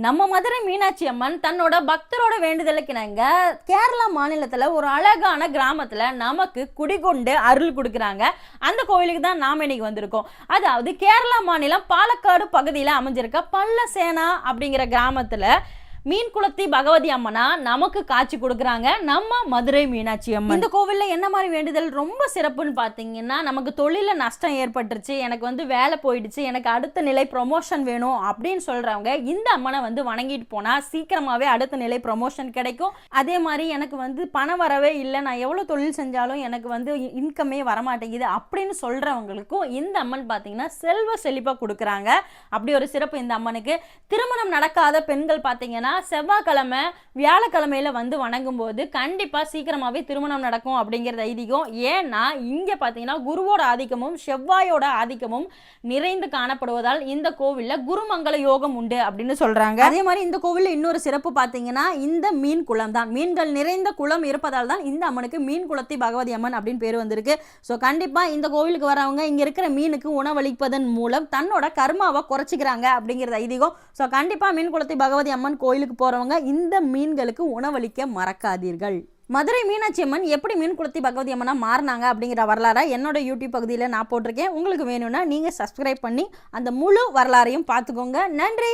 நம்ம மதுரை மீனாட்சி அம்மன் தன்னோட பக்தரோட வேண்டுதலுக்கு இணங்க கேரளா மாநிலத்துல ஒரு அழகான கிராமத்துல நமக்கு குடிகொண்டு அருள் கொடுக்குறாங்க. அந்த கோவிலுக்கு தான் நாம இன்னைக்கு வந்திருக்கோம். அதாவது கேரளா மாநிலம் பாலக்காடு பகுதியில் அமைஞ்சிருக்க பல்லசேனா அப்படிங்கிற கிராமத்துல மீன் குளத்தி பகவதி அம்மனா நமக்கு காட்சி கொடுக்குறாங்க நம்ம மதுரை மீனாட்சி அம்மன். இந்த கோவிலில் என்ன மாதிரி வேண்டுதல் ரொம்ப சிறப்புன்னு பார்த்தீங்கன்னா, நமக்கு தொழிலில் நஷ்டம் ஏற்பட்டுருச்சு, எனக்கு வேலை போயிடுச்சு, எனக்கு அடுத்த நிலை ப்ரொமோஷன் வேணும் அப்படின்னு சொல்கிறவங்க இந்த அம்மனை வணங்கிட்டு போனால் சீக்கிரமாகவே அடுத்த நிலை ப்ரொமோஷன் கிடைக்கும். அதே மாதிரி எனக்கு பணம் வரவே இல்லை, நான் எவ்வளோ தொழில் செஞ்சாலும் எனக்கு இன்கமே வரமாட்டேங்குது அப்படின்னு சொல்கிறவங்களுக்கும் இந்த அம்மன் பார்த்தீங்கன்னா செல்வ செழிப்பாக கொடுக்குறாங்க. அப்படி ஒரு சிறப்பு இந்த அம்மனுக்கு. திருமணம் நடக்காத பெண்கள் பார்த்தீங்கன்னா செவ்வாய்க்கிழமை வியாழக்கிழமையில வணங்கும் போது கண்டிப்பா சீக்கிரமாவே திருமணம் நடக்கும் அப்படிங்கிறது ஐதீகம். ஏன்னா இங்க பாத்தீங்கன்னா குருவோட ஆதிக்கமும் செவ்வாயோட ஆதிக்கமும் நிறைந்து காணப்படுவதால் இந்த கோவில்ல குருமங்கள யோகம் உண்டு அப்படின்னு சொல்றாங்க. அதே மாதிரி இந்த கோவில்ல இன்னொரு சிறப்பு பாத்தீங்கன்னா இந்த மீன் குளம் தான். மீன்கள் நிறைந்த குளம் இருப்பதால் தான் இந்த அம்மனுக்கு மீன் குளத்தி பகவதி அம்மன் அப்படின்னு பேர் வந்திருக்கு. ஸோ கண்டிப்பா இந்த கோவிலுக்கு வரவங்க இங்க இருக்கிற மீனுக்கு உணவளிப்பதன் மூலம் தன்னோட கர்மாவை குறைச்சிக்கிறாங்க அப்படிங்கிறது ஐதீகம். ஸோ கண்டிப்பா மீன் குளத்தி பகவதி அம்மன் கோயிலுக்கு போறவங்க இந்த மீன்களுக்கு உணவளிக்க மறக்காதீர்கள். மதுரை மீனாட்சி அம்மன் எப்படி மீன் குளத்தி பகவதி அம்மனா மாறினாங்க அப்படிங்கிற வரலாறை என்னோட யூடியூப் பகுதியில் நான் போட்டிருக்கேன். உங்களுக்கு வேணும்னா நீங்க சப்ஸ்கிரைப் பண்ணி அந்த முழு வரலாறையும் பார்த்துக்கோங்க. நன்றி.